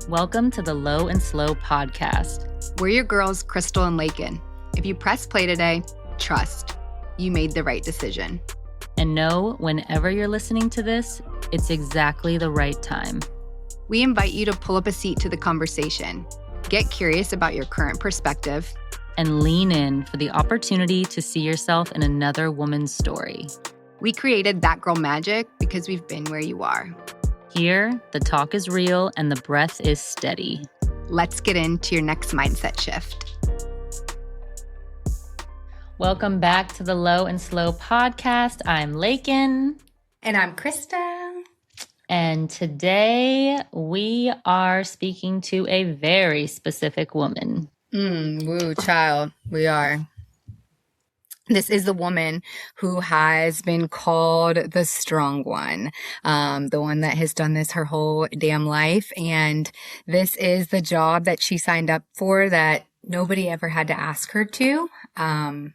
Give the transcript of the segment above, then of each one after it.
Welcome to the Low and Slow podcast. We're your girls, Crystal and Laken. If you press play today, trust, you made the right decision. And know whenever you're listening to this, it's exactly the right time. We invite you to pull up a seat to the conversation, get curious about your current perspective, and lean in for the opportunity to see yourself in another woman's story. We created That Girl Magic because we've been where you are. Here, the talk is real and the breath is steady. Let's get into your next mindset shift. Welcome back to the Low and Slow podcast. I'm Laken. And I'm Krista. And today we are speaking to a very specific woman. Woo, child, we are. This is the woman who has been called the strong one, the one that has done this her whole damn life. And this is the job that she signed up for that nobody ever had to ask her to. And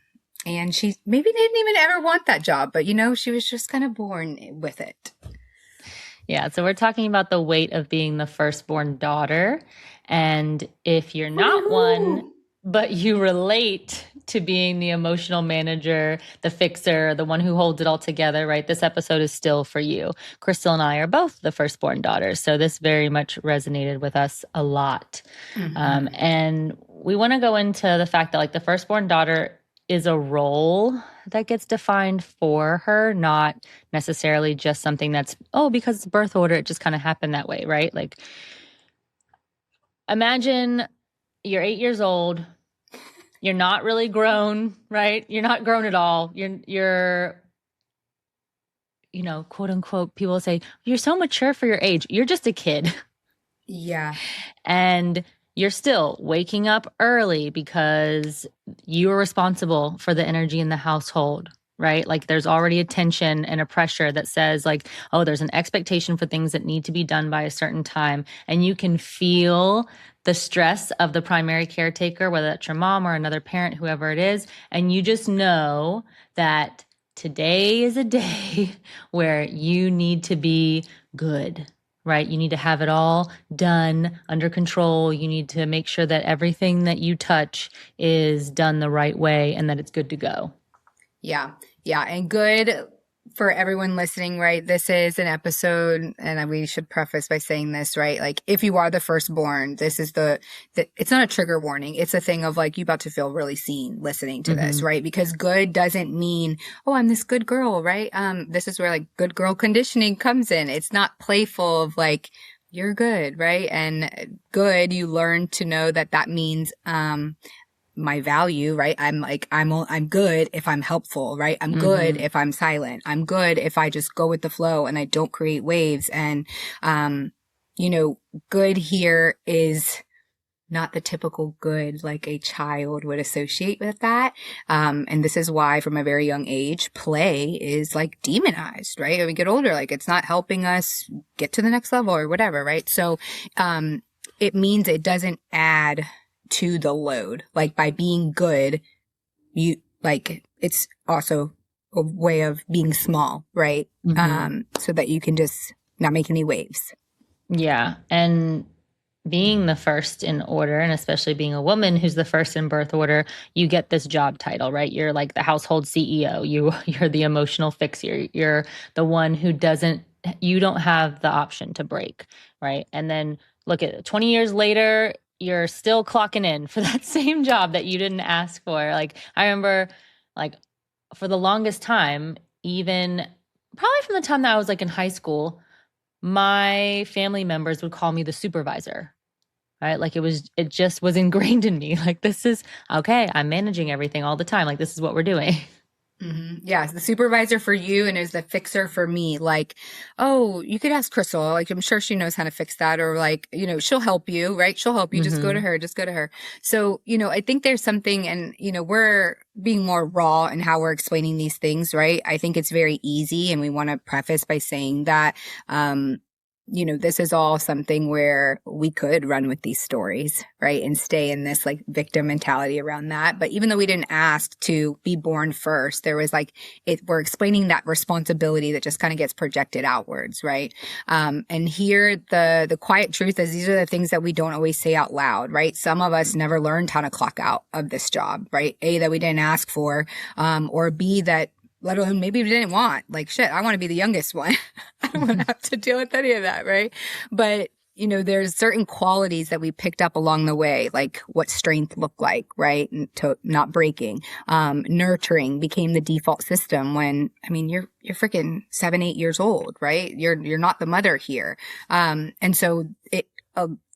she maybe didn't even ever want that job, but she was just kind of born with it. Yeah, so we're talking about the weight of being the firstborn daughter. And if you're not one, but you relate to being the emotional manager, the fixer, the one who holds it all together, right? This episode is still for you. Crystal and I are both the firstborn daughters, so this very much resonated with us a lot. Mm-hmm. And we want to go into the fact that the firstborn daughter is a role that gets defined for her, not necessarily just something that's, because it's birth order, it just kind of happened that way, right? Imagine you're 8 years old. You're not really grown, right? You're not grown at all. You're quote unquote, people say, you're so mature for your age. You're just a kid. Yeah. And you're still waking up early because you are responsible for the energy in the household, right? There's already a tension and a pressure that says there's an expectation for things that need to be done by a certain time. And you can feel the stress of the primary caretaker, whether that's your mom or another parent, whoever it is. And you just know that today is a day where you need to be good, right? You need to have it all done under control. You need to make sure that everything that you touch is done the right way and that it's good to go. Yeah. Yeah. And good for everyone listening, right? This is an episode, and we should preface by saying this, right? If you are the firstborn, this is it's not a trigger warning. It's a thing of you about to feel really seen listening to this, right? Because good doesn't mean, I'm this good girl, right? This is where good girl conditioning comes in. It's not playful of you're good, right? And good, you learn to know that means, my value, right? I'm good if I'm helpful, right? I'm good if I'm silent. I'm good if I just go with the flow and I don't create waves. And, good here is not the typical good a child would associate with that. And this is why from a very young age, play is demonized, right? When we get older, it's not helping us get to the next level or whatever, right? So, it means it doesn't add to the load. By being good, you it's also a way of being small, right? So that you can just not make any waves. Yeah. And being the first in order, and especially being a woman who's the first in birth order, you get this job title, right? You're the household CEO. You're the emotional fixer. You're the one who you don't have the option to break, right? And then look at 20 years later, you're still clocking in for that same job that you didn't ask for. I remember for the longest time, even probably from the time that I was in high school, my family members would call me the supervisor, right? It just was ingrained in me. This is okay. I'm managing everything all the time. This is what we're doing. Mm-hmm. Yeah, it's the supervisor for you and is the fixer for me. You could ask Crystal. I'm sure she knows how to fix that, or she'll help you, right? She'll help you. Just go to her. Just go to her. So, I think there's something, and we're being more raw in how we're explaining these things, right? I think it's very easy, and we want to preface by saying that, this is all something where we could run with these stories, right? And stay in this like victim mentality around that. But even though we didn't ask to be born first, there was like, we're explaining that responsibility that just kind of gets projected outwards, right? And here the quiet truth is these are the things that we don't always say out loud, right? Some of us never learned how to clock out of this job, right? A, that we didn't ask for, or B, that let alone maybe we didn't want. Like, shit, I want to be the youngest one. I don't want to have to deal with any of that, right? But, there's certain qualities that we picked up along the way, like what strength looked like, right? And to not breaking. Nurturing became the default system when, you're freaking 7, 8 years old, right? You're not the mother here. And so it,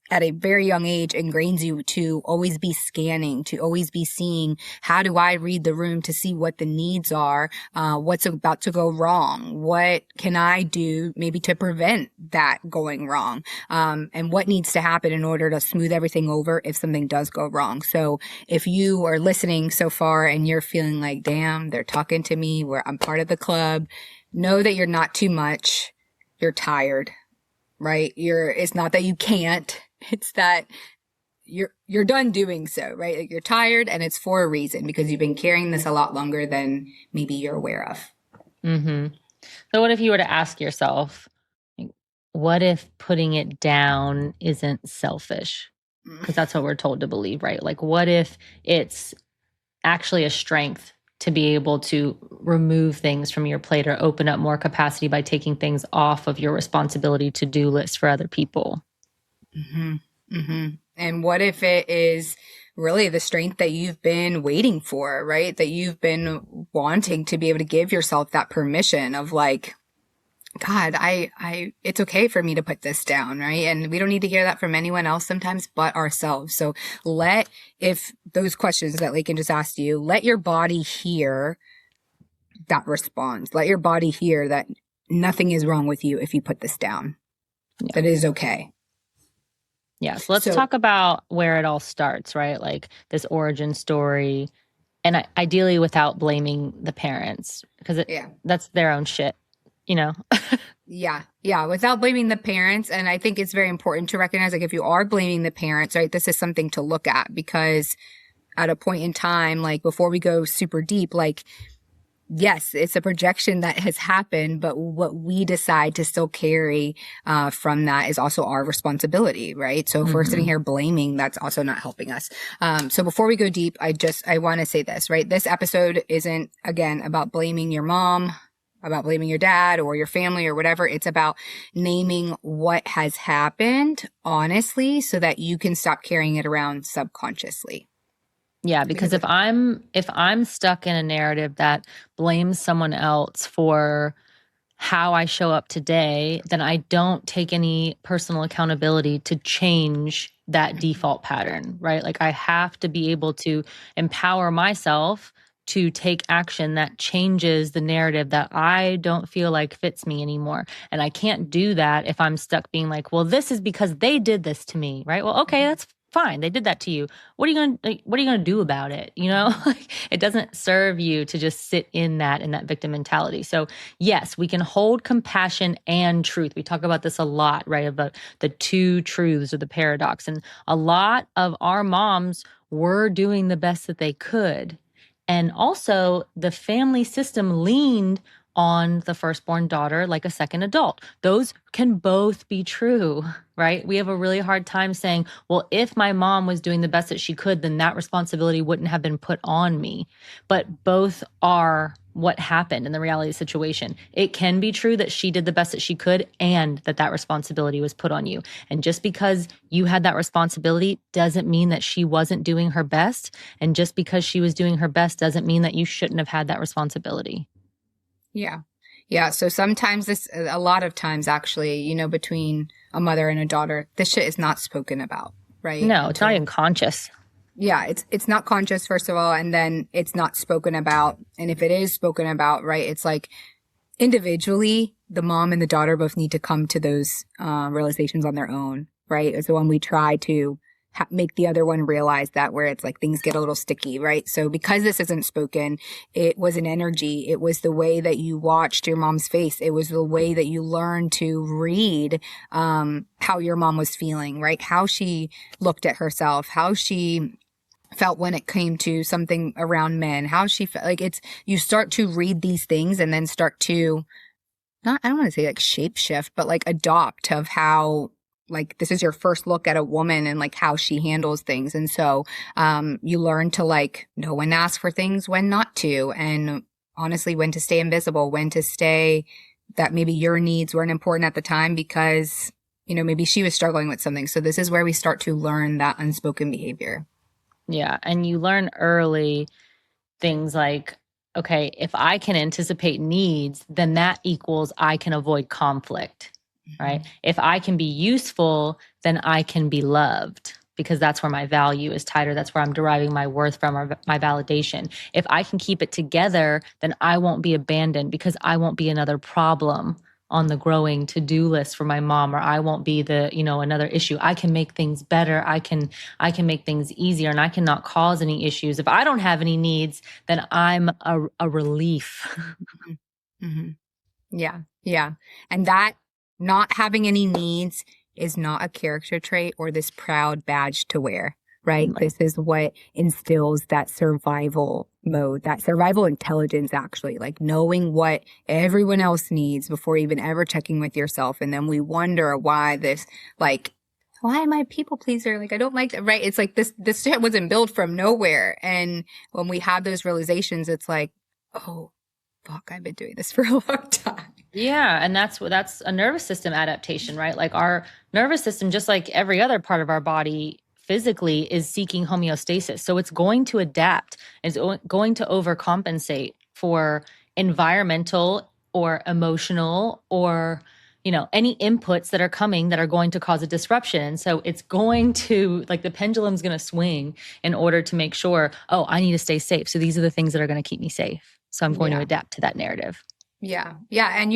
at a very young age ingrains you to always be scanning, to always be seeing, how do I read the room to see what the needs are, what's about to go wrong, what can I do maybe to prevent that going wrong, and what needs to happen in order to smooth everything over if something does go wrong. So if you are listening so far and you're feeling like, damn, they're talking to me, where I'm part of the club, know that you're not too much, you're tired, right? It's not that you can't. It's that you're done doing so, right? Like, you're tired, and it's for a reason, because you've been carrying this a lot longer than maybe you're aware of. Mm-hmm. So what if you were to ask yourself, what if putting it down isn't selfish? Because that's what we're told to believe, right? Like, what if it's actually a strength to be able to remove things from your plate or open up more capacity by taking things off of your responsibility to-do list for other people? Mm-hmm. Mm-hmm. And what if it is really the strength that you've been waiting for, right? That you've been wanting to be able to give yourself that permission of like, God, it's okay for me to put this down, right? And we don't need to hear that from anyone else sometimes but ourselves. So if those questions that Laken just asked you, let your body hear that response. Let your body hear that nothing is wrong with you if you put this down. Yeah. That it is okay. Yeah, so let's talk about where it all starts, right? Like this origin story, and ideally without blaming the parents, because that's their own shit, Yeah, without blaming the parents. And I think it's very important to recognize, like, if you are blaming the parents, right, this is something to look at, because at a point in time, like before we go super deep, like, yes, it's a projection that has happened, but what we decide to still carry from that is also our responsibility, right? So if we're sitting here blaming, that's also not helping us. So before we go deep, I want to say this, right? This episode isn't, again, about blaming your mom, about blaming your dad or your family or whatever. It's about naming what has happened honestly so that you can stop carrying it around subconsciously. Yeah, because if I'm stuck in a narrative that blames someone else for how I show up today, then I don't take any personal accountability to change that default pattern, right? Like, I have to be able to empower myself to take action that changes the narrative that I don't feel like fits me anymore. And I can't do that if I'm stuck being like, well, this is because they did this to me, right? Well, okay, that's fine. They did that to you. What are you going to do about it? It doesn't serve you to just sit in that victim mentality. So yes, we can hold compassion and truth. We talk about this a lot, right? About the two truths or the paradox. And a lot of our moms were doing the best that they could. And also the family system leaned on the firstborn daughter like a second adult. Those can both be true, right? We have a really hard time saying, well, if my mom was doing the best that she could, then that responsibility wouldn't have been put on me. But both are what happened in the reality of the situation. It can be true that she did the best that she could and that responsibility was put on you. And just because you had that responsibility doesn't mean that she wasn't doing her best. And just because she was doing her best doesn't mean that you shouldn't have had that responsibility. Yeah. Yeah. So sometimes a lot of times actually, between a mother and a daughter, this shit is not spoken about, right? No, it's not even conscious. Yeah. It's not conscious, first of all, and then it's not spoken about. And if it is spoken about, right, it's like individually, the mom and the daughter both need to come to those realizations on their own, right? So when we try to make the other one realize that, where it's like things get a little sticky, right? So because this isn't spoken, it was an energy. It was the way that you watched your mom's face. It was the way that you learned to read how your mom was feeling, right? How she looked at herself, how she felt when it came to something around men, how she felt. Like, it's, you start to read these things and then start to not, I don't want to say like shape shift, but like adopt of how, like, this is your first look at a woman and like how she handles things. And so, you learn to like know when to ask for things, when not to, and honestly, when to stay invisible, when to stay that maybe your needs weren't important at the time because, you know, maybe she was struggling with something. So this is where we start to learn that unspoken behavior. Yeah. And you learn early things like, okay, if I can anticipate needs, then that equals I can avoid conflict, right? If I can be useful, then I can be loved because that's where my value is tighter. That's where I'm deriving my worth from, or my validation. If I can keep it together, then I won't be abandoned because I won't be another problem on the growing to-do list for my mom, or I won't be the, another issue. I can make things better. I can make things easier, and I cannot cause any issues. If I don't have any needs, then I'm a relief. Mm-hmm. Yeah. Yeah. And that not having any needs is not a character trait or this proud badge to wear, right? Right. This is what instills that survival mode, that survival intelligence, actually, like knowing what everyone else needs before even ever checking with yourself. And then we wonder why this, like, why am I a people pleaser? Like, I don't like that, right? It's like this shit wasn't built from nowhere. And when we have those realizations, it's like, oh, fuck, I've been doing this for a long time. Yeah. And that's a nervous system adaptation, right? Like, our nervous system, just like every other part of our body physically, is seeking homeostasis. So it's going to adapt, it's going to overcompensate for environmental or emotional or, any inputs that are coming that are going to cause a disruption. So it's going to, like, the pendulum's going to swing in order to make sure, oh, I need to stay safe. So these are the things that are going to keep me safe. So I'm going to adapt to that narrative. Yeah. Yeah. And,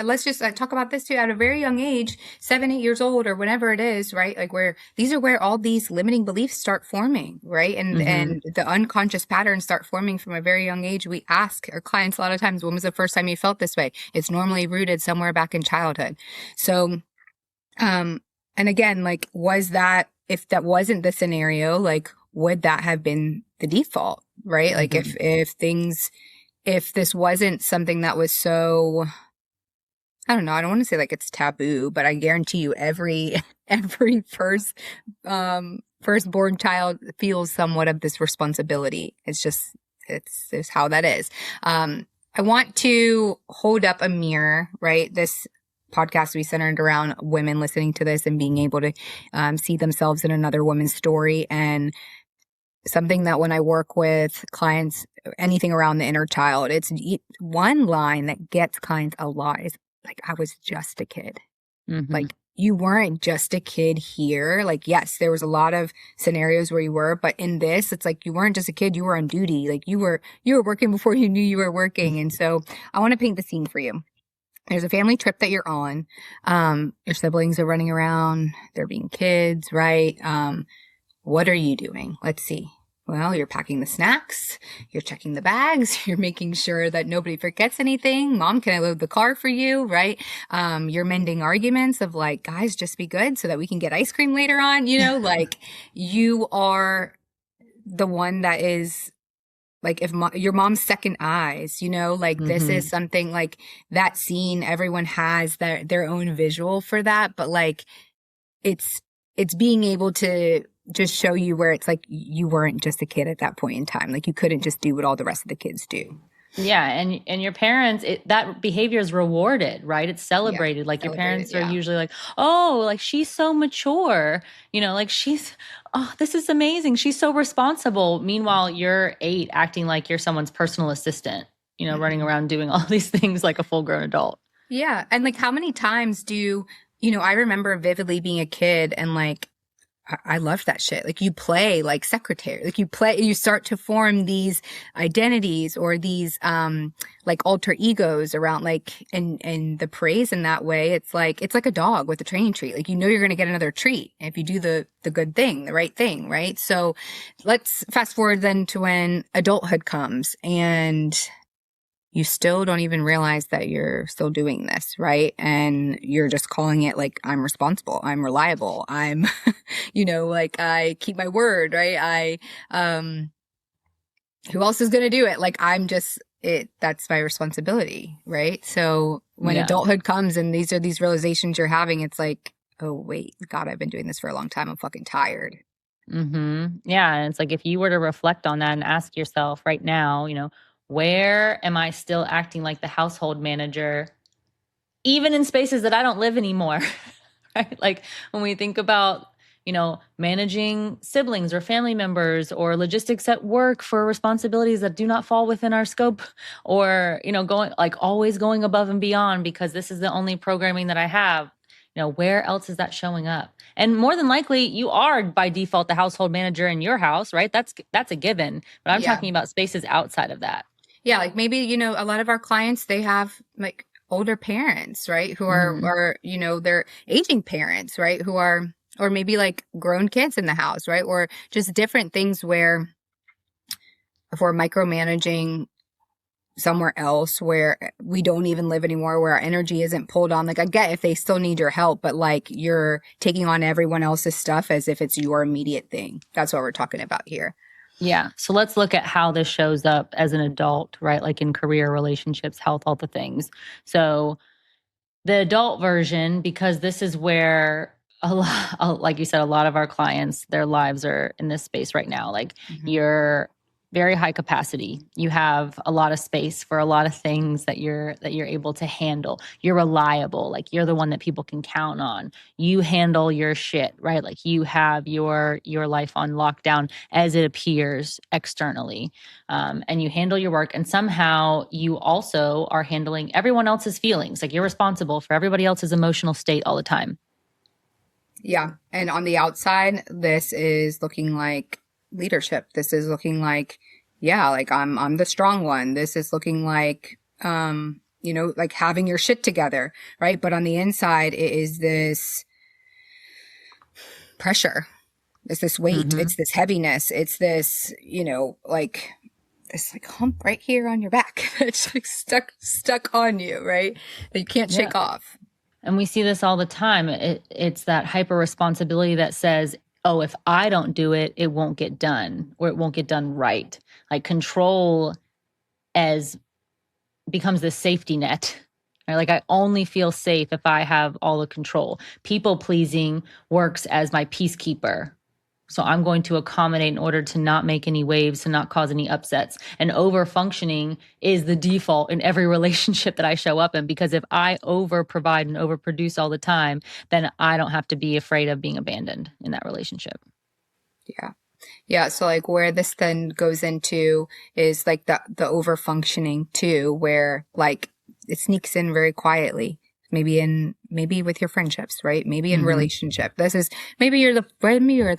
let's just talk about this too. At a very young age, 7, 8 years old or whatever it is, right? Like, where these are where all these limiting beliefs start forming, right? And the unconscious patterns start forming from a very young age. We ask our clients a lot of times, when was the first time you felt this way? It's normally rooted somewhere back in childhood. So, and again, like, if that wasn't the scenario, like, would that have been the default, right? Like, if this wasn't something that was so, I don't know, I don't want to say like it's taboo, but I guarantee you every firstborn child feels somewhat of this responsibility. It's how that is. I want to hold up a mirror, right? This podcast will be centered around women listening to this and being able to see themselves in another woman's story. And something that when I work with clients, anything around the inner child, it's one line that gets clients a lot is like, I was just a kid. Mm-hmm. Like, you weren't just a kid here. Like, yes, there was a lot of scenarios where you were, but in this, it's like, you weren't just a kid, you were on duty. Like, you were working before you knew you were working. And so I want to paint the scene for you. There's a family trip that you're on. Your siblings are running around. They're being kids, right? What are you doing? Let's see. Well, you're packing the snacks. You're checking the bags. You're making sure that nobody forgets anything. Mom, can I load the car for you? Right? You're mending arguments of like, guys, just be good so that we can get ice cream later on. Like, you are the one that is like, if your mom's second eyes, like, this is something like that scene. Everyone has their own visual for that, but like, it's being able to just show you where it's like, you weren't just a kid at that point in time. Like, you couldn't just do what all the rest of the kids do. Yeah. And your parents, that behavior is rewarded, right? It's celebrated. Yeah, like, your parents are usually like, oh, like, she's so mature, like, oh, this is amazing. She's so responsible. Meanwhile, you're 8 acting like you're someone's personal assistant, running around doing all these things like a full grown adult. Yeah. And like, how many times I remember vividly being a kid and like, I loved that shit. Like you play like secretary, like you start to form these identities or these, like alter egos around like, and the praise in that way. It's like a dog with a training treat. Like, you're going to get another treat if you do the good thing, the right thing. Right. So let's fast forward then to when adulthood comes and you still don't even realize that you're still doing this, right? And you're just calling it like, I'm responsible, I'm reliable, I'm, like I keep my word, right? Who else is going to do it? Like, that's my responsibility, right? So when Yeah. adulthood comes and these are these realizations you're having, it's like, oh, wait, God, I've been doing this for a long time. I'm fucking tired. Yeah. And it's like, if you were to reflect on that and ask yourself right now, where am I still acting like the household manager, even in spaces that I don't live anymore? Right? Like when we think about, managing siblings or family members or logistics at work for responsibilities that do not fall within our scope, or, always going above and beyond because this is the only programming that I have. Where else is that showing up? And more than likely, you are by default the household manager in your house, right? That's a given. But I'm Yeah. talking about spaces outside of that. Yeah. Like maybe, a lot of our clients, they have like older parents, right? Who are, they're aging parents, right? Who are, or maybe like grown kids in the house, right? Or just different things where if we're micromanaging somewhere else where we don't even live anymore, where our energy isn't pulled on. Like, I get if they still need your help, but like you're taking on everyone else's stuff as if it's your immediate thing. That's what we're talking about here. Yeah. So let's look at how this shows up as an adult, right? Like in career, relationships, health, all the things. So the adult version, because this is where like you said, a lot of our clients, their lives are in this space right now. Like you're very high capacity. You have a lot of space for a lot of things that you're able to handle. You're reliable. Like you're the one that people can count on. You handle your shit, right? Like you have your life on lockdown as it appears externally. And you handle your work, and somehow you also are handling everyone else's feelings. Like you're responsible for everybody else's emotional state all the time. Yeah. And on the outside, this is looking like leadership. This is looking like, yeah, like I'm the strong one. This is looking like, like having your shit together, right? But on the inside, it is this pressure. It's this weight. It's this heaviness. It's this, like this like hump right here on your back. It's like stuck on you, right? That you can't shake off. And we see this all the time. It's that hyper responsibility that says, oh, if I don't do it, it won't get done, or it won't get done right. Like control becomes this safety net. Right? Like I only feel safe if I have all the control. People pleasing works as my peacekeeper. So I'm going to accommodate in order to not make any waves, to not cause any upsets. And over functioning is the default in every relationship that I show up in, because if I over provide and over produce all the time, then I don't have to be afraid of being abandoned in that relationship. Yeah. Yeah. So like where this then goes into is like the over functioning too, where like it sneaks in very quietly. Maybe with your friendships, right? Maybe in relationship. This is, maybe you're the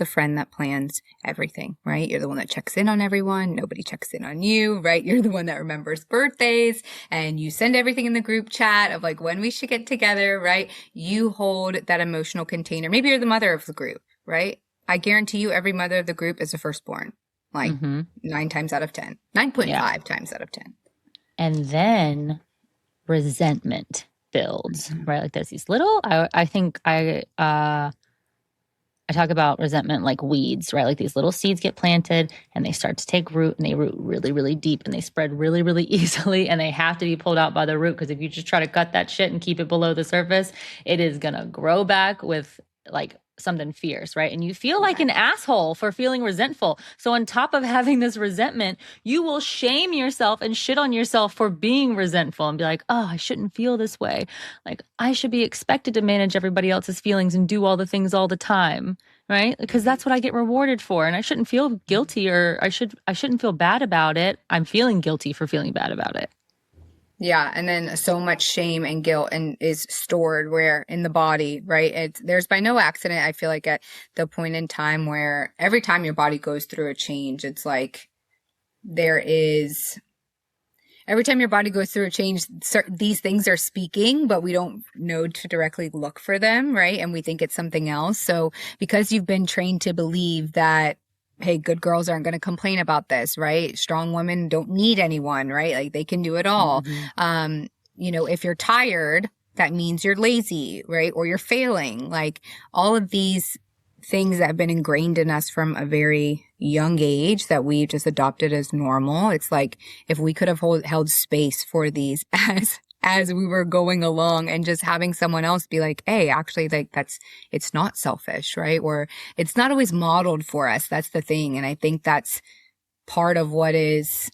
friend that plans everything, right? You're the one that checks in on everyone. Nobody checks in on you, right? You're the one that remembers birthdays and you send everything in the group chat of like when we should get together, right? You hold that emotional container. Maybe you're the mother of the group, right? I guarantee you every mother of the group is a firstborn, like 9 times out of 10, 9.5 times out of 10. And then resentment builds, right? Like there's these little, I think I talk about resentment like weeds, right? Like these little seeds get planted and they start to take root, and they root really, really deep, and they spread really, really easily, and they have to be pulled out by the root, because if you just try to cut that shit and keep it below the surface, it is going to grow back with like something fierce, right? And you feel like an asshole for feeling resentful. So on top of having this resentment, you will shame yourself and shit on yourself for being resentful and be like, oh, I shouldn't feel this way. Like I should be expected to manage everybody else's feelings and do all the things all the time, right? Because that's what I get rewarded for. And I shouldn't feel guilty, or I shouldn't feel bad about it. I'm feeling guilty for feeling bad about it. Yeah, and then so much shame and guilt and is stored where in the body, right? There's by no accident, I feel like at the point in time where every time your body goes through a change, it's like there is every time your body goes through a change, these things are speaking, but we don't know to directly look for them, right? And we think it's something else. So because you've been trained to believe that, hey, good girls aren't going to complain about this, right? Strong women don't need anyone, right? Like they can do it all. If you're tired, that means you're lazy, right? Or you're failing. Like all of these things that have been ingrained in us from a very young age that we just adopted as normal. It's like if we could have held space for these as we were going along and just having someone else be like, hey, actually, like it's not selfish, right? Or it's not always modeled for us. That's the thing. And I think that's part of what is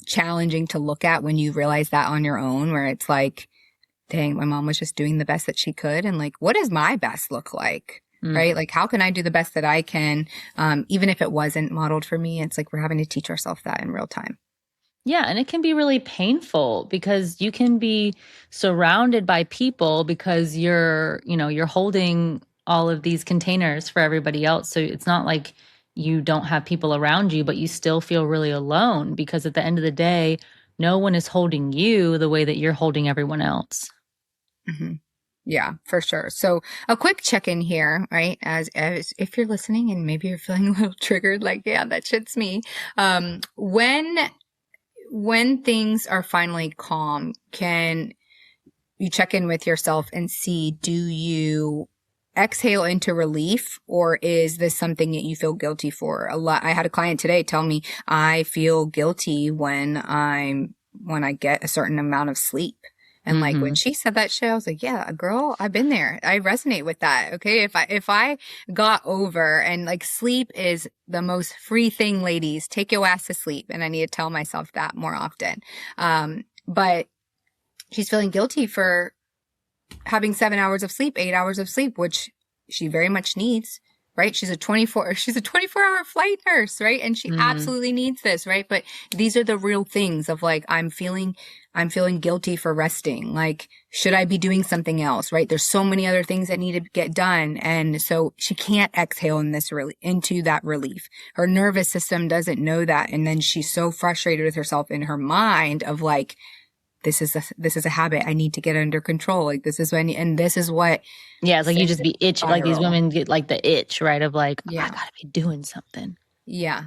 challenging to look at when you realize that on your own, where it's like, dang, my mom was just doing the best that she could. And like, what does my best look like? Right? Like, how can I do the best that I can? Even if it wasn't modeled for me, it's like we're having to teach ourselves that in real time. Yeah, and it can be really painful because you can be surrounded by people because you're holding all of these containers for everybody else. So it's not like you don't have people around you, but you still feel really alone because at the end of the day, no one is holding you the way that you're holding everyone else. Mm-hmm. Yeah, for sure. So a quick check-in here, right? As if you're listening and maybe you're feeling a little triggered, like, yeah, that shit's me. When things are finally calm, can you check in with yourself and see, do you exhale into relief, or is this something that you feel guilty for? I had a client today tell me, I feel guilty when I get a certain amount of sleep. And like when she said that shit, I was like, yeah, girl, I've been there. I resonate with that. Okay. If I got over, and like sleep is the most free thing, ladies, take your ass to sleep. And I need to tell myself that more often. But she's feeling guilty for having 7 hours of sleep, 8 hours of sleep, which she very much needs. Right? She's a 24-hour flight nurse, right? And she absolutely needs this, right? But these are the real things of like, I'm feeling guilty for resting. Like, should I be doing something else, right? There's so many other things that need to get done. And so she can't exhale into that relief. Her nervous system doesn't know that. And then she's so frustrated with herself in her mind of like, this is a habit I need to get under control. Like this is when, and this is what. Yeah, it's like you just be itching. Like these women get like the itch, right? Of like, oh, I gotta be doing something. Yeah.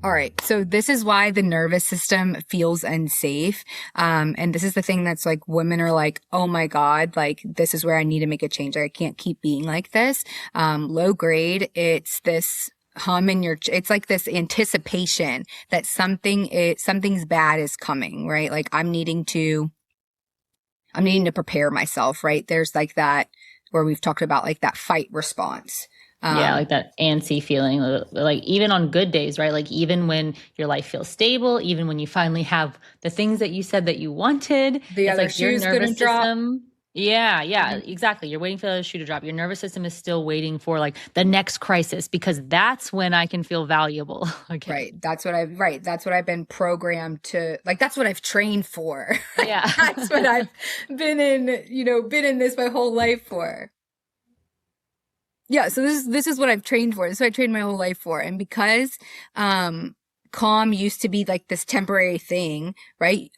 All right. So this is why the nervous system feels unsafe. And this is the thing that's like women are like, oh my God, like this is where I need to make a change. Like, I can't keep being like this. Low grade, it's this hum in it's like this anticipation that something's bad is coming, right? Like I'm needing to prepare myself, right? There's like that where we've talked about like that fight response. Yeah, like that antsy feeling, like even on good days, right? Like even when your life feels stable, even when you finally have the things that you said that you wanted, the it's other like your shoe's nervous gonna system. drop. Yeah, exactly. You're waiting for the shoe to drop. Your nervous system is still waiting for like the next crisis because that's when I can feel valuable. Okay. Right. That's what I've been programmed to, like, that's what I've trained for. Yeah. That's what I've been in this my whole life for. Yeah. So this is what I've trained for. This is what I trained my whole life for. And because, calm used to be like this temporary thing, right?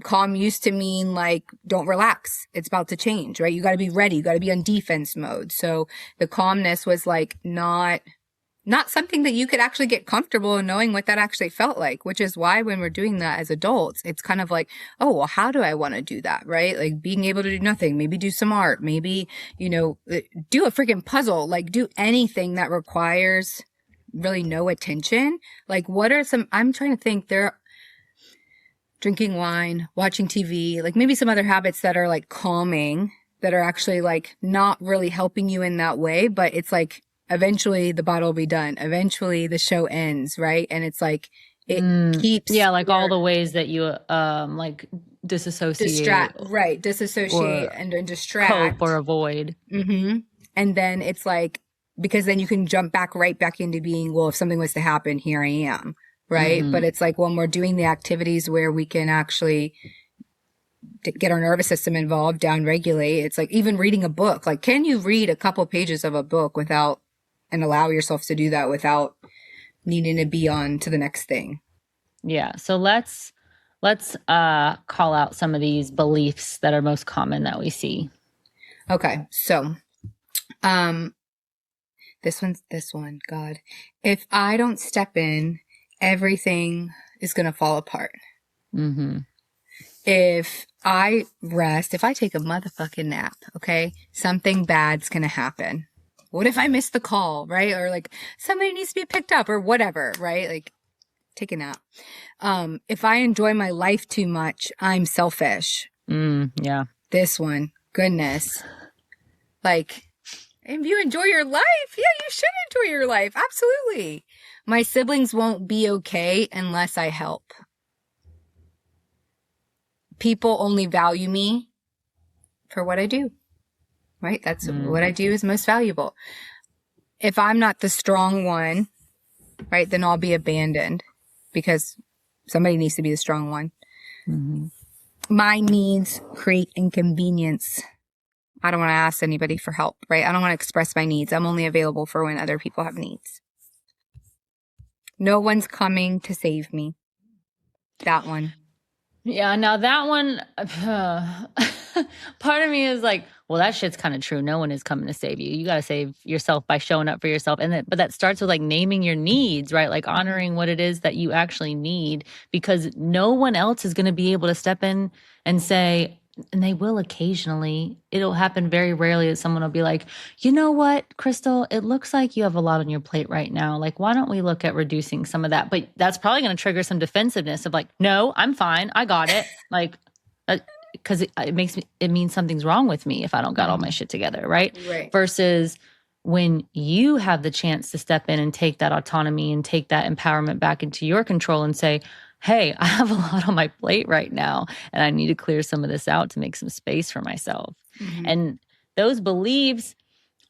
Calm used to mean like, don't relax. It's about to change, right? You got to be ready. You got to be on defense mode. So the calmness was like not something that you could actually get comfortable in knowing what that actually felt like, which is why when we're doing that as adults, it's kind of like, oh, well, how do I want to do that? Right? Like being able to do nothing, maybe do some art, maybe, do a freaking puzzle, like do anything that requires really no attention. Like what are I'm trying to think, drinking wine, watching TV, like maybe some other habits that are like calming, that are actually like not really helping you in that way, but it's like eventually the bottle will be done. Eventually the show ends, right? And it's like it keeps like all the ways that you like disassociate, disassociate and distract, cope or avoid. And then it's like, because then you can jump right back into being, well, if something was to happen, here I am. Right. But it's like when we're doing the activities where we can actually get our nervous system involved, downregulate. It's like even reading a book. Like, can you read a couple pages of a book without, and allow yourself to do that without needing to be on to the next thing? Yeah. So let's call out some of these beliefs that are most common that we see. Okay. So, this one, God, if I don't step in, everything is going to fall apart. Mm-hmm. If I rest, if I take a motherfucking nap, okay, something bad's going to happen. What if I miss the call, right? Or like somebody needs to be picked up or whatever, right? Like take a nap. If I enjoy my life too much, I'm selfish. Yeah. This one, goodness. Like, if you enjoy your life, yeah, you should enjoy your life. Absolutely. My siblings won't be okay unless I help. People only value me for what I do, right? That's what I do is most valuable. If I'm not the strong one, right, then I'll be abandoned because somebody needs to be the strong one. Mm-hmm. My needs create inconvenience. I don't want to ask anybody for help, right? I don't want to express my needs. I'm only available for when other people have needs. No one's coming to save me. That one. Yeah, now that one, part of me is like, well, that shit's kind of true. No one is coming to save you. You got to save yourself by showing up for yourself. But that starts with like naming your needs, right? Like honoring what it is that you actually need, because no one else is going to be able to step in and say, and they will occasionally, it'll happen very rarely that someone will be like, you know what, Crystal, it looks like you have a lot on your plate right now. Like, why don't we look at reducing some of that? But that's probably going to trigger some defensiveness of like, no, I'm fine. I got it. Like, because it means something's wrong with me if I don't got all my shit together. Right. Versus when you have the chance to step in and take that autonomy and take that empowerment back into your control and say, hey, I have a lot on my plate right now, and I need to clear some of this out to make some space for myself. Mm-hmm. And those beliefs,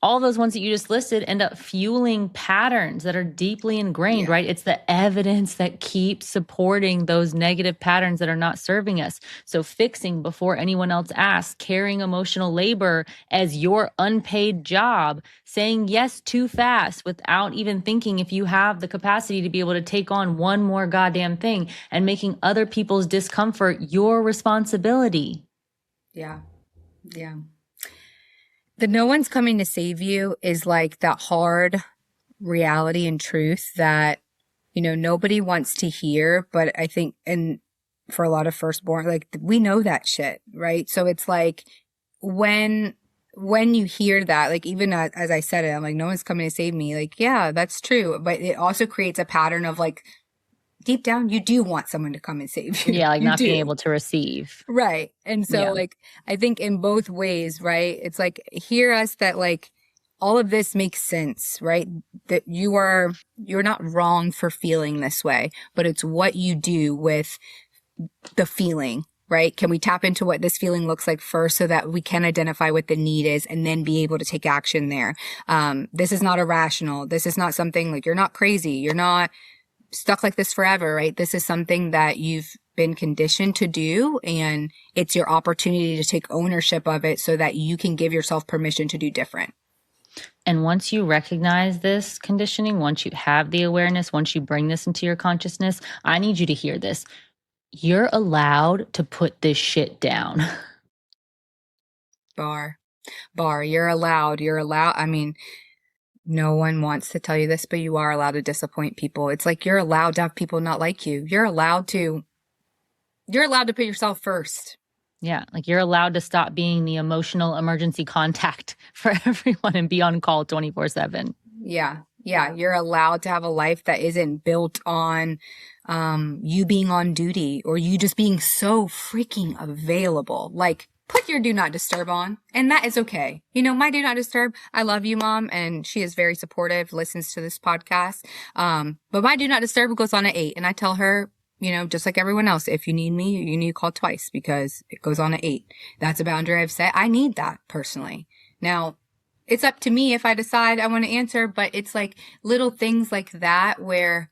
all those ones that you just listed, end up fueling patterns that are deeply ingrained, right? It's the evidence that keeps supporting those negative patterns that are not serving us. So fixing before anyone else asks, carrying emotional labor as your unpaid job, saying yes too fast without even thinking if you have the capacity to be able to take on one more goddamn thing, and making other people's discomfort your responsibility. Yeah. Yeah. The no one's coming to save you is like that hard reality and truth that, you know, nobody wants to hear. But I think, and for a lot of firstborn, like we know that shit, right? So it's like when you hear that, like even as I said it, I'm like, no one's coming to save me. Like, yeah, that's true. But it also creates a pattern of like, deep down, you do want someone to come and save you. Yeah, like not being able to receive. Right. And so like, I think in both ways, right? It's like, hear us that like, all of this makes sense, right? That you're not wrong for feeling this way, but it's what you do with the feeling, right? Can we tap into what this feeling looks like first so that we can identify what the need is and then be able to take action there? This is not irrational. This is not something like, you're not crazy. You're not stuck like this forever, right? This is something that you've been conditioned to do, and it's your opportunity to take ownership of it so that you can give yourself permission to do different. And once you recognize this conditioning, once you have the awareness, once you bring this into your consciousness, I need you to hear this. You're allowed to put this shit down. Bar. You're allowed. I mean, no one wants to tell you this, but you are allowed to disappoint people. It's like you're allowed to have people not like you. You're allowed to put yourself first. Yeah, like you're allowed to stop being the emotional emergency contact for everyone and be on call 24/7. Yeah, you're allowed to have a life that isn't built on you being on duty or you just being so freaking available. Like, put your do not disturb on, and that is okay. You know, my do not disturb, I love you, Mom, and she is very supportive, listens to this podcast. But my do not disturb goes on at 8, and I tell her, you know, just like everyone else, if you need me, you need to call twice because it goes on at 8. That's a boundary I've set. I need that personally. Now, it's up to me if I decide I want to answer, but it's like little things like that where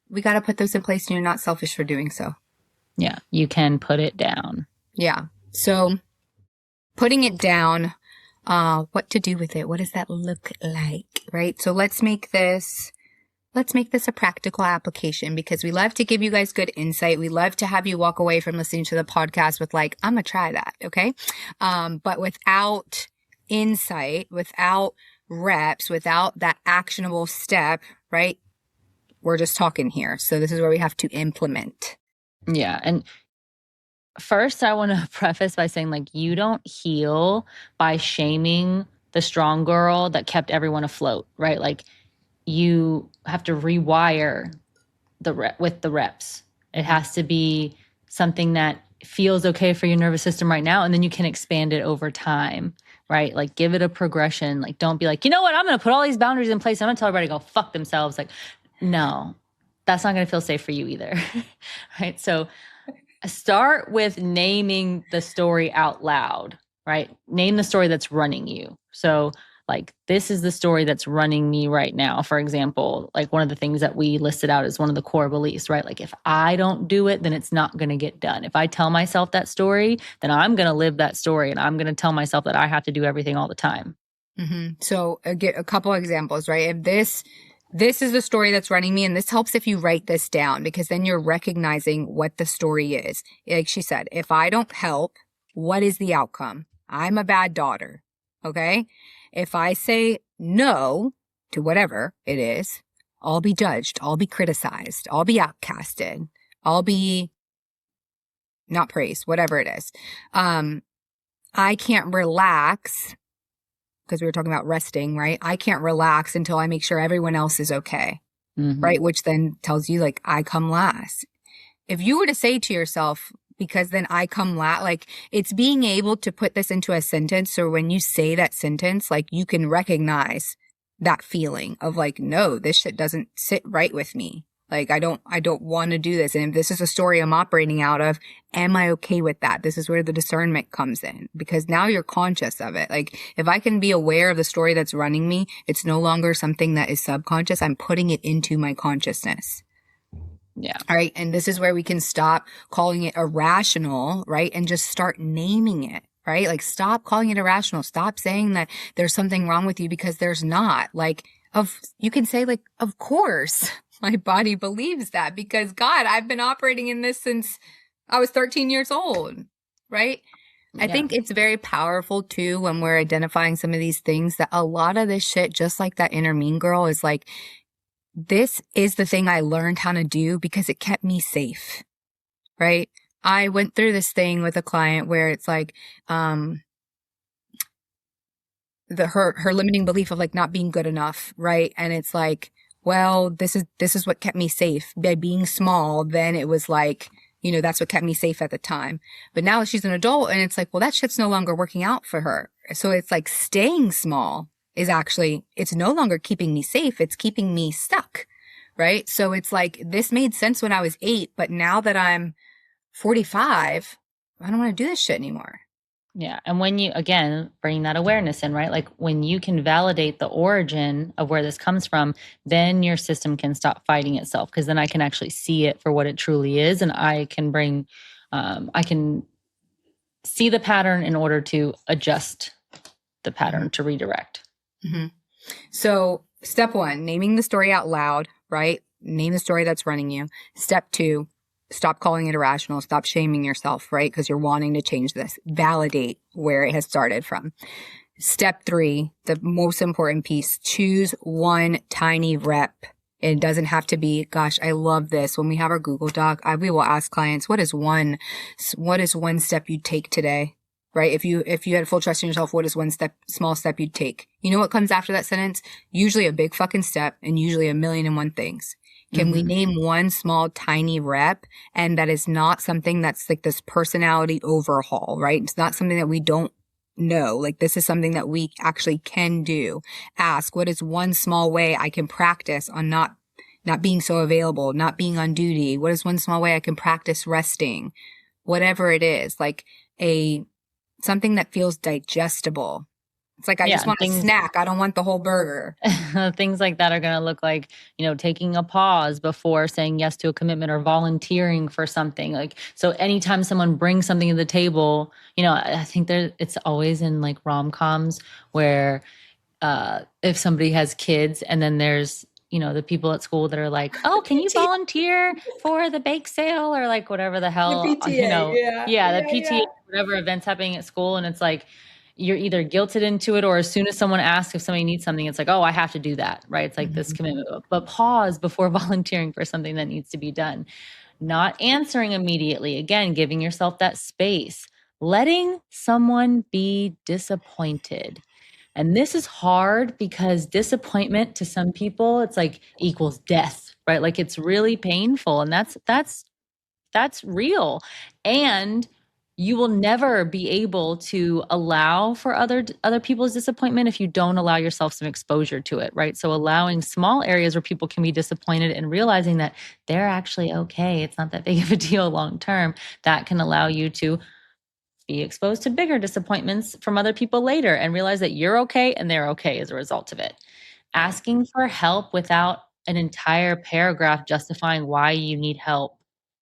we got to put those in place and you're not selfish for doing so. Yeah, you can put it down. Yeah. So putting it down, what to do with it? What does that look like? Right? So let's make this a practical application, because we love to give you guys good insight. We love to have you walk away from listening to the podcast with like, I'm going to try that. Okay. But without insight, without reps, without that actionable step, right? We're just talking here. So this is where we have to implement. Yeah. And first, I want to preface by saying, like, you don't heal by shaming the strong girl that kept everyone afloat, right? Like, you have to rewire with the reps. It has to be something that feels okay for your nervous system right now, and then you can expand it over time, right? Like, give it a progression. Like, don't be like, you know what, I'm going to put all these boundaries in place. I'm going to tell everybody to go fuck themselves. Like, no, that's not going to feel safe for you either, right? So start with naming the story out loud, right? Name the story that's running you. So like, this is the story that's running me right now. For example, like one of the things that we listed out as one of the core beliefs, right? Like, if I don't do it, then it's not going to get done. If I tell myself that story, then I'm going to live that story, and I'm going to tell myself that I have to do everything all the time. So get a couple examples, right? If this is the story that's running me, and this helps if you write this down, because then you're recognizing what the story is. Like she said, if I don't help, what is the outcome? I'm a bad daughter. Okay. If I say no to whatever it is, I'll be judged. I'll be criticized. I'll be outcasted. I'll be not praised, whatever it is. I can't relax, because we were talking about resting, right? I can't relax until I make sure everyone else is okay, right? Which then tells you, like, I come last. If you were to say to yourself, because then I come last, like, it's being able to put this into a sentence. So when you say that sentence, like, you can recognize that feeling of like, no, this shit doesn't sit right with me. Like, I don't want to do this. And if this is a story I'm operating out of, am I okay with that? This is where the discernment comes in, because now you're conscious of it. Like, if I can be aware of the story that's running me, it's no longer something that is subconscious. I'm putting it into my consciousness. Yeah. All right. And this is where we can stop calling it irrational, right? And just start naming it, right? Like, stop calling it irrational. Stop saying that there's something wrong with you, because there's not. Like, you can say, like, of course my body believes that, because God, I've been operating in this since I was 13 years old, right? I think it's very powerful too, when we're identifying some of these things, that a lot of this shit, just like that inner mean girl, is like, this is the thing I learned how to do because it kept me safe, right? I went through this thing with a client where it's like, her limiting belief of like not being good enough, right? And it's like, well, this is what kept me safe. By being small, then it was like, you know, that's what kept me safe at the time. But now she's an adult, and it's like, well, that shit's no longer working out for her. So it's like, staying small is actually, it's no longer keeping me safe. It's keeping me stuck, right? So it's like, this made sense when I was 8, but now that I'm 45, I don't want to do this shit anymore. Yeah. And when you, again, bring that awareness in, right? Like, when you can validate the origin of where this comes from, then your system can stop fighting itself, because then I can actually see it for what it truly is. And I can I can see the pattern in order to adjust the pattern to redirect. So step 1, naming the story out loud, right? Name the story that's running you. Step 2, stop calling it irrational. Stop shaming yourself, right? Because you're wanting to change this. Validate where it has started from. Step 3, the most important piece, choose one tiny rep. It doesn't have to be, gosh, I love this. When we have our Google Doc, we will ask clients, what is one step you'd take today? Right? If you had full trust in yourself, what is one small step you'd take? You know what comes after that sentence? Usually a big fucking step, and usually a million and one things. Can we name one small, tiny rep? And that is not something that's like this personality overhaul, right? It's not something that we don't know. Like, this is something that we actually can do. Ask, what is one small way I can practice on not being so available, not being on duty? What is one small way I can practice resting? Whatever it is, like something that feels digestible It's like, I Yeah, just want a snack. I don't want the whole burger. things like that are going to look like, taking a pause before saying yes to a commitment or volunteering for something. Like, so anytime someone brings something to the table, I think it's always in like rom-coms where if somebody has kids and then there's, the people at school that are like, oh, can you PTA. volunteer for the bake sale or like whatever the The hell, PTA, yeah. yeah, the Yeah, PTA, yeah. whatever event's happening at school. And it's like, you're either guilted into it, or as soon as someone asks if somebody needs something, it's like, oh, I have to do that, right? It's like this commitment, but pause before volunteering for something that needs to be done. Not answering immediately. Again, giving yourself that space, letting someone be disappointed. And this is hard because disappointment to some people, it's like equals death, right? Like it's really painful, and that's real. And you will never be able to allow for other people's disappointment if you don't allow yourself some exposure to it, right? So allowing small areas where people can be disappointed and realizing that they're actually okay, it's not that big of a deal long term, that can allow you to be exposed to bigger disappointments from other people later and realize that you're okay and they're okay as a result of it. Asking for help without an entire paragraph justifying why you need help,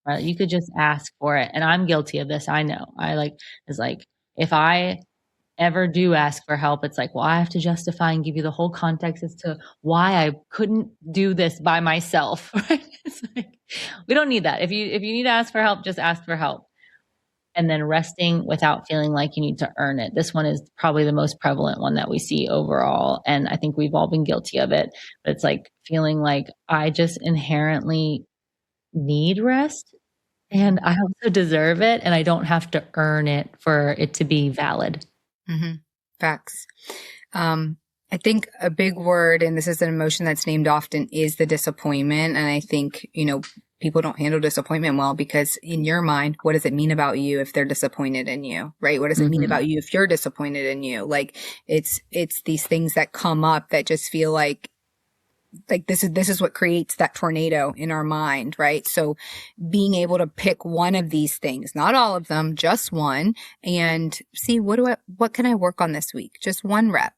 right? You could just ask for it. And I'm guilty of this. I know. It's like, if I ever do ask for help, it's like, well, I have to justify and give you the whole context as to why I couldn't do this by myself, right? It's like, we don't need that. If you need to ask for help, just ask for help. And then resting without feeling like you need to earn it. This one is probably the most prevalent one that we see overall. And I think we've all been guilty of it. But it's like feeling like I just inherently need rest and I also deserve it. And I don't have to earn it for it to be valid. Mm-hmm. Facts. I think a big word, and this is an emotion that's named often, is the disappointment. And I think, people don't handle disappointment well because in your mind, what does it mean about you if they're disappointed in you, right? What does it mean about you if you're disappointed in you? Like it's these things that come up that just feel like this is what creates that tornado in our mind, right? So being able to pick one of these things, not all of them, just one, and see what can I work on this week? Just one rep.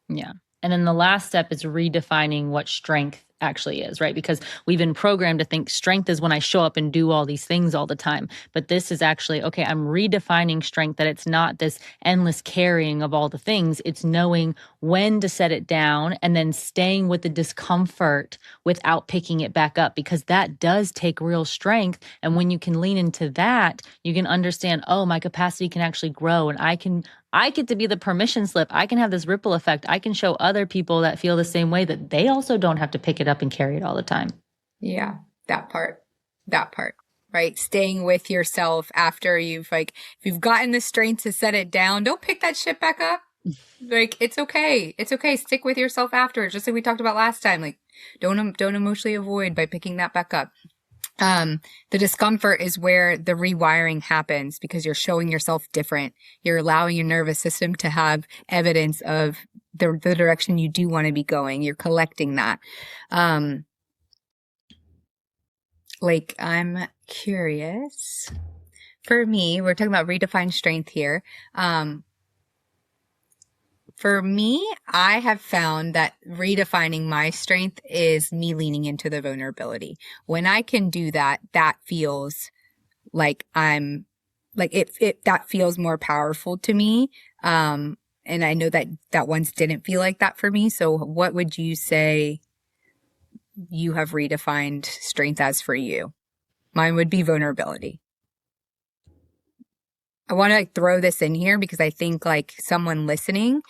Yeah. And then the last step is redefining what strength actually is, right? Because we've been programmed to think strength is when I show up and do all these things all the time. But this is actually, okay, I'm redefining strength, that it's not this endless carrying of all the things. It's knowing when to set it down and then staying with the discomfort without picking it back up, because that does take real strength. And when you can lean into that, you can understand, oh, my capacity can actually grow, and I get to be the permission slip. I can have this ripple effect. I can show other people that feel the same way that they also don't have to pick it up and carry it all the time. Yeah, that part, right? Staying with yourself after if you've gotten the strength to set it down, don't pick that shit back up. Like, it's okay. It's okay. Stick with yourself after, just like we talked about last time. Like, don't emotionally avoid by picking that back up. The discomfort is where the rewiring happens because you're showing yourself different. You're allowing your nervous system to have evidence of the direction you do want to be going. You're collecting that. Like, I'm curious. For me, we're talking about redefined strength here. For me, I have found that redefining my strength is me leaning into the vulnerability. When I can do that, that feels like that feels more powerful to me. And I know that once didn't feel like that for me. So what would you say you have redefined strength as for you? Mine would be vulnerability. I want to throw this in here because I think someone listening,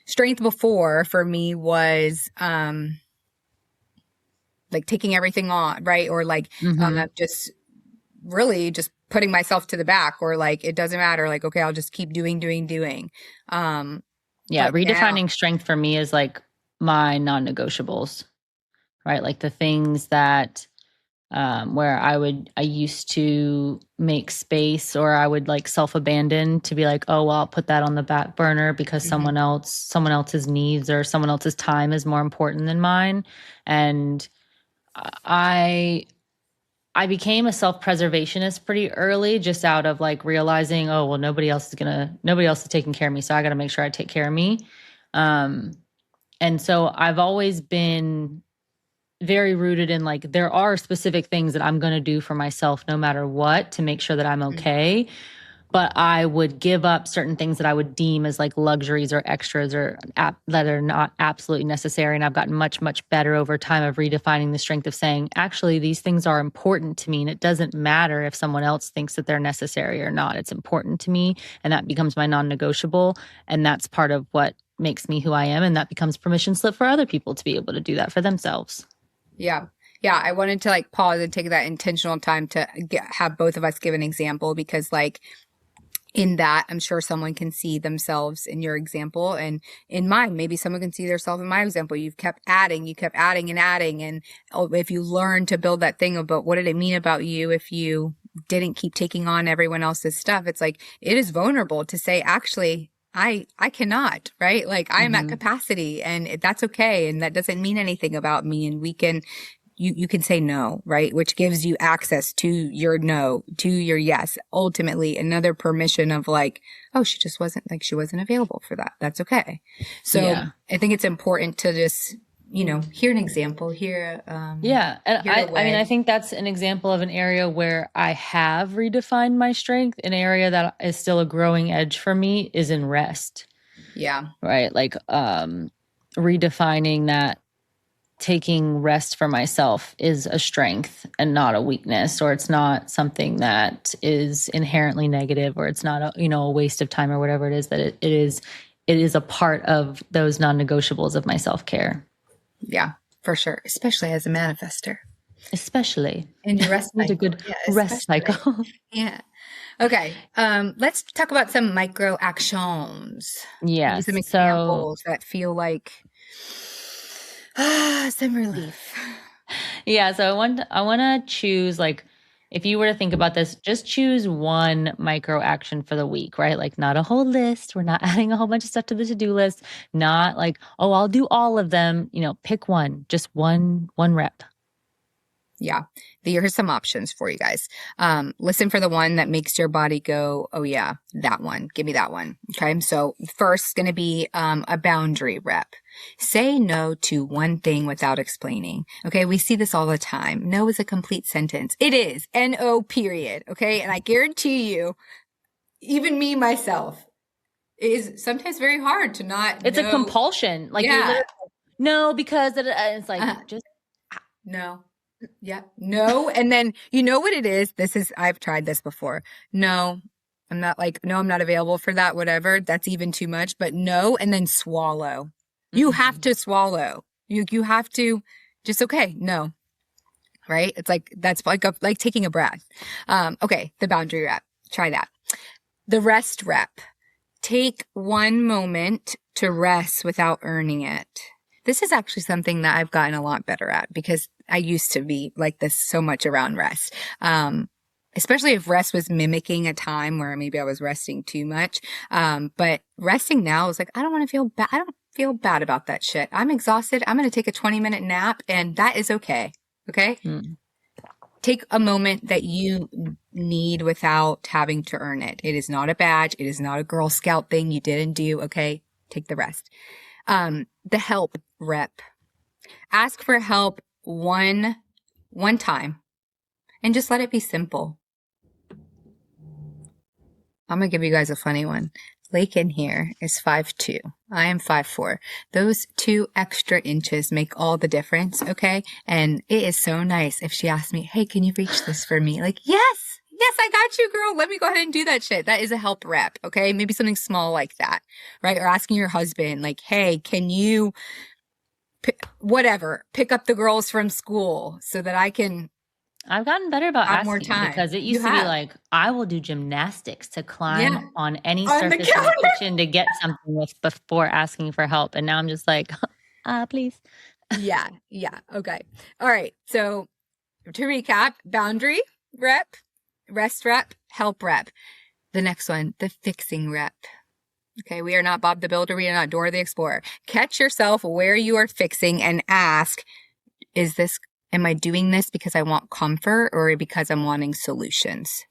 strength before for me was taking everything on, right? Or just really just putting myself to the back, or it doesn't matter. Okay, I'll just keep doing. Yeah, redefining strength for me is my non-negotiables, right? Like the things that where I used to make space, or I would self-abandon to be oh, well, I'll put that on the back burner because someone else's needs or someone else's time is more important than mine. And I I became a self-preservationist pretty early, just out of like realizing, oh, well, nobody else is taking care of me. So I got to make sure I take care of me. Um, and so I've always been very rooted in like, there are specific things that I'm going to do for myself no matter what to make sure that I'm okay. But I would give up certain things that I would deem as like luxuries or extras or that are not absolutely necessary. And I've gotten much, much better over time of redefining the strength of saying, actually, these things are important to me. And it doesn't matter if someone else thinks that they're necessary or not. It's important to me. And that becomes my non-negotiable. And that's part of what makes me who I am. And that becomes permission slip for other people to be able to do that for themselves. Yeah. Yeah. I wanted to like pause and take that intentional time to have both of us give an example, because like, in that, I'm sure someone can see themselves in your example, and in mine, maybe someone can see themselves in my example. You've kept adding and adding. And if you learn to build that thing about what did it mean about you if you didn't keep taking on everyone else's stuff, it's like, it is vulnerable to say, actually, I cannot, right? Like I'm at capacity, and that's okay. And that doesn't mean anything about me. And we can, you can say no, right? Which gives you access to your no, to your yes. Ultimately, another permission of like, oh, she wasn't available for that. That's okay. So yeah. I think it's important to just, hear an example, hear. Yeah. And I mean, I think that's an example of an area where I have redefined my strength. An area that is still a growing edge for me is in rest. Yeah. Right. Like, redefining that taking rest for myself is a strength and not a weakness, or it's not something that is inherently negative, or it's not a waste of time or whatever it is, that it is a part of those non-negotiables of my self-care. Yeah, for sure. Especially as a manifester. Especially. And your rest cycle. A good rest cycle. Yeah. Okay. Let's talk about some micro actions. Yes. Some examples that feel like some relief. Yeah. So I want to choose, like, if you were to think about this, just choose one micro action for the week, right? Like, not a whole list. We're not adding a whole bunch of stuff to the to-do list. Not like, oh, I'll do all of them. Pick one, just one rep. Yeah. Here's some options for you guys. Listen for the one that makes your body go, oh yeah, that one. Give me that one. Okay. So first going to be, a boundary rep. Say no to one thing without explaining. Okay. We see this all the time. No is a complete sentence. It is. N-O period. Okay. And I guarantee you, even me, myself, it is sometimes very hard to not It's know. a compulsion. Like, yeah. No, because it's like, just. No. Yeah. No. And then you know what it is? I've tried this before. No, I'm not available for that, whatever. That's even too much, but no. And then swallow. You have to swallow. You have to just, okay. No. Right. It's like, that's like taking a breath. Okay. The boundary rep. Try that. The rest rep. Take one moment to rest without earning it. This is actually something that I've gotten a lot better at, because I used to be like this so much around rest. Especially if rest was mimicking a time where maybe I was resting too much. But resting now is like, I don't want to feel bad. I don't feel bad about that shit. I'm exhausted. I'm going to take a 20-minute nap, and that is okay. Okay. Take a moment that you need without having to earn it. It is not a badge. It is not a Girl Scout thing you didn't do. Okay. Take the rest. The help rep. Ask for help one time, and just let it be simple. I'm going to give you guys a funny one. Laken here is 5'2". I am 5'4". Those 2 extra inches make all the difference. Okay. And it is so nice if she asks me, hey, can you reach this for me? Like, yes, I got you, girl. Let me go ahead and do that shit. That is a help rep. Okay. Maybe something small like that, right? Or asking your husband, like, hey, can you pick up the girls from school so that I can. I've gotten better about asking more time, because it used to be like, I will do gymnastics to climb on any on surface in the kitchen to get something with before asking for help. And now I'm just like, please. Yeah. Okay. All right. So to recap, boundary rep, rest rep, help rep. The next one, the fixing rep. Okay. We are not Bob the Builder. We are not Dora the Explorer. Catch yourself where you are fixing and ask, is this Am I doing this because I want comfort or because I'm wanting solutions?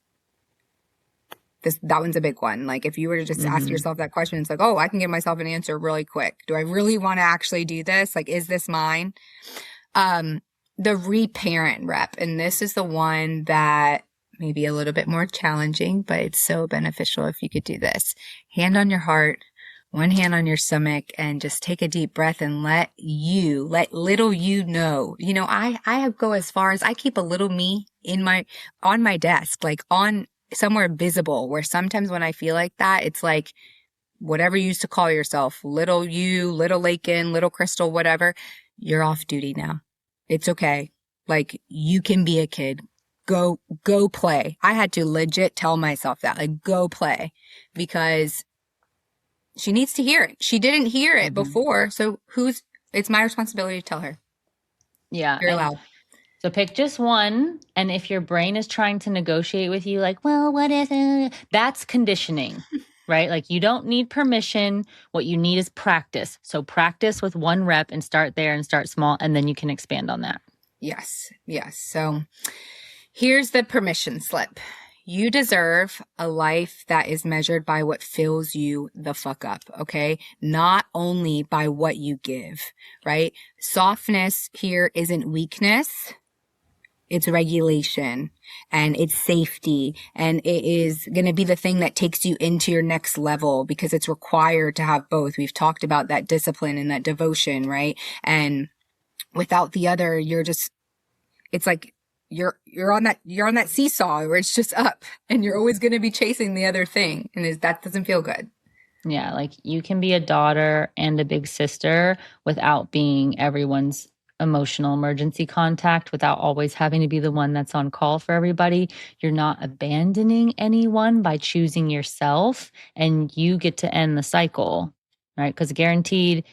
That one's a big one. Like if you were to just ask yourself that question, it's like, oh, I can give myself an answer really quick. Do I really want to actually do this? Like, is this mine? The reparent rep. And this is the one that may be a little bit more challenging, but it's so beneficial if you could do this. Hand on your heart, one hand on your stomach, and just take a deep breath and let little you know. You know, I go as far as I keep a little me on my desk, like on somewhere visible, where sometimes when I feel like that, it's like whatever you used to call yourself, little you, little Laken, little Crystal, whatever, you're off duty now. It's okay. Like you can be a kid. Go play. I had to legit tell myself that, like, go play, because she needs to hear it. She didn't hear it before. So it's my responsibility to tell her. Yeah. You're allowed. So pick just one. And if your brain is trying to negotiate with you, like, well, what if, that's conditioning, right? Like you don't need permission. What you need is practice. So practice with one rep and start there and start small. And then you can expand on that. Yes. So here's the permission slip. You deserve a life that is measured by what fills you the fuck up, okay? Not only by what you give, right? Softness here isn't weakness. It's regulation and it's safety, and it is going to be the thing that takes you into your next level because it's required to have both. We've talked about that discipline and that devotion, right? And without the other, it's like you're on that seesaw where it's just up and you're always going to be chasing the other thing. And that doesn't feel good. Yeah. Like you can be a daughter and a big sister without being everyone's emotional emergency contact, without always having to be the one that's on call for everybody. You're not abandoning anyone by choosing yourself, and you get to end the cycle, right? Because guaranteed,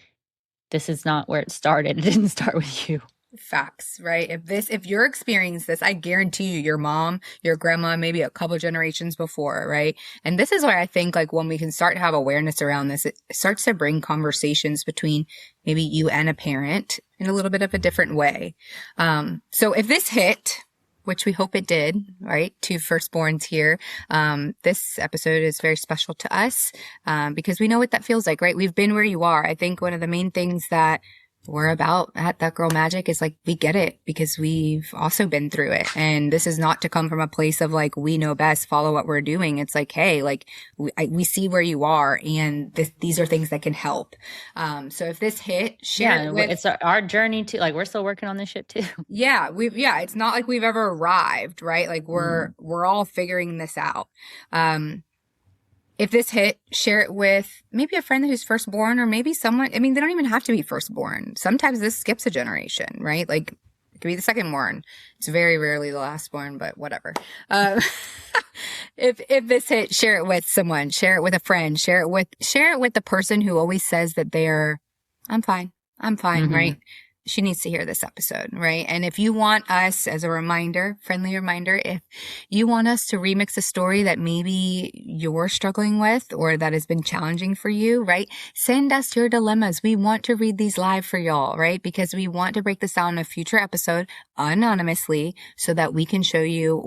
this is not where it started. It didn't start with you. Facts, right? If you're experiencing this, I guarantee you, your mom, your grandma, maybe a couple generations before, right? And this is why I think like when we can start to have awareness around this, it starts to bring conversations between maybe you and a parent in a little bit of a different way. So if this hit, which we hope it did, right? 2 firstborns here. This episode is very special to us, because we know what that feels like, right? We've been where you are. I think one of the main things that we're about at That Girl Magic is like, we get it because we've also been through it. And this is not to come from a place of like, we know best, follow what we're doing. It's like, hey, like we see where you are, and these are things that can help. So if this hit, share it with, it's our journey too. Like we're still working on this shit too. Yeah. It's not like we've ever arrived, right? Like we're all figuring this out. If this hit, share it with maybe a friend who's firstborn, or maybe someone, I mean, they don't even have to be firstborn. Sometimes this skips a generation, right? Like it could be the secondborn. It's very rarely the lastborn, but whatever. If this hit, share it with someone, share it with a friend, share it with the person who always says that I'm fine, right? She needs to hear this episode, right? And if you want us, as a reminder, friendly reminder, if you want us to remix a story that maybe you're struggling with or that has been challenging for you, right? Send us your dilemmas. We want to read these live for y'all, right? Because we want to break this down in a future episode anonymously so that we can show you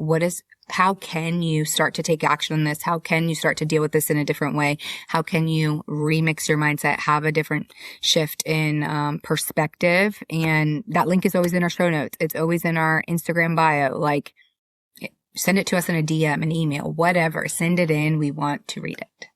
how can you start to take action on this? How can you start to deal with this in a different way? How can you remix your mindset, have a different shift in perspective? And that link is always in our show notes. It's always in our Instagram bio. Like, send it to us in a DM, an email, whatever. Send it in. We want to read it.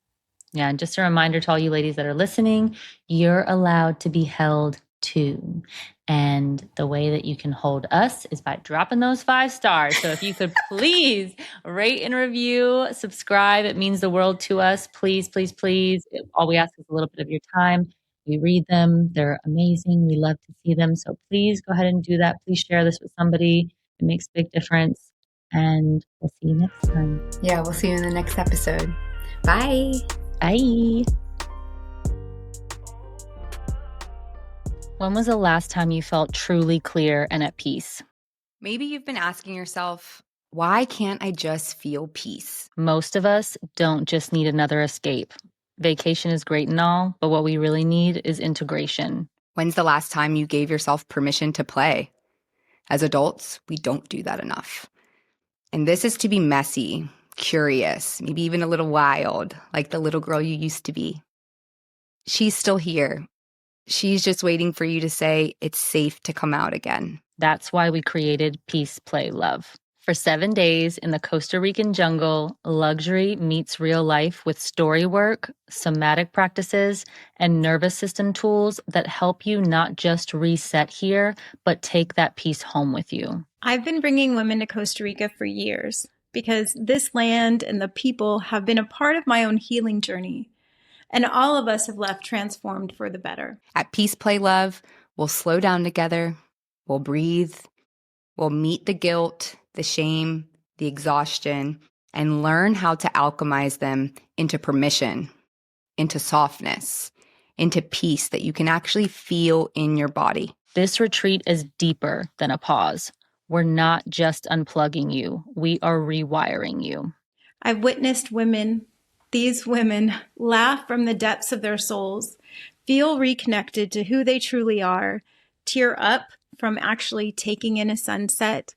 Yeah. And just a reminder to all you ladies that are listening, you're allowed to be held too. And the way that you can hold us is by dropping those 5 stars. So if you could please rate and review, subscribe. It means the world to us. Please, please, please. All we ask is a little bit of your time. We read them. They're amazing. We love to see them. So please go ahead and do that. Please share this with somebody. It makes a big difference. And we'll see you next time. Yeah, we'll see you in the next episode. Bye. Bye. When was the last time you felt truly clear and at peace? Maybe you've been asking yourself, why can't I just feel peace? Most of us don't just need another escape. Vacation is great and all, but what we really need is integration. When's the last time you gave yourself permission to play? As adults, we don't do that enough. And this is to be messy, curious, maybe even a little wild, like the little girl you used to be. She's still here. She's just waiting for you to say it's safe to come out again. That's why we created Peace, Play, Love. For 7 days in the Costa Rican jungle, luxury meets real life with story work, somatic practices, and nervous system tools that help you not just reset here, but take that peace home with you. I've been bringing women to Costa Rica for years because this land and the people have been a part of my own healing journey. And all of us have left transformed for the better. At Peace, Play, Love, we'll slow down together, we'll breathe, we'll meet the guilt, the shame, the exhaustion, and learn how to alchemize them into permission, into softness, into peace that you can actually feel in your body. This retreat is deeper than a pause. We're not just unplugging you, we are rewiring you. I've witnessed these women, laugh from the depths of their souls, feel reconnected to who they truly are, tear up from actually taking in a sunset,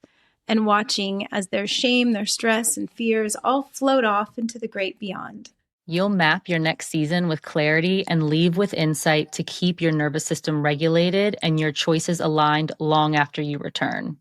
and watching as their shame, their stress, and fears all float off into the great beyond. You'll map your next season with clarity and leave with insight to keep your nervous system regulated and your choices aligned long after you return.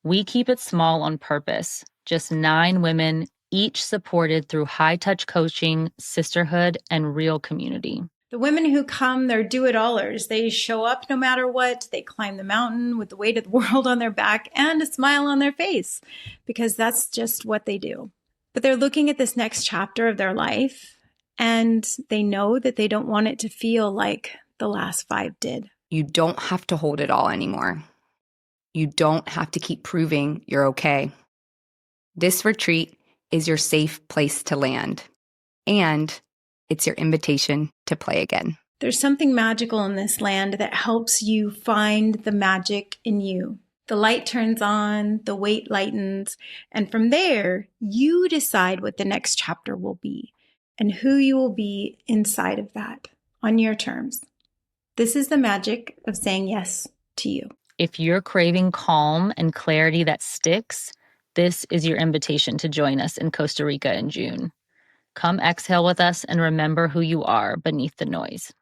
We keep it small on purpose, just 9 women, each supported through high-touch coaching, sisterhood, and real community. The women who come, they're do-it-allers. They show up no matter what. They climb the mountain with the weight of the world on their back and a smile on their face, because that's just what they do. But they're looking at this next chapter of their life, and they know that they don't want it to feel like the last 5 did. You don't have to hold it all anymore. You don't have to keep proving you're okay. This retreat is your safe place to land, and it's your invitation to play again. There's something magical in this land that helps you find the magic in you. The light turns on, the weight lightens, and from there, you decide what the next chapter will be and who you will be inside of that on your terms. This is the magic of saying yes to you. If you're craving calm and clarity that sticks, this is your invitation to join us in Costa Rica in June. Come exhale with us and remember who you are beneath the noise.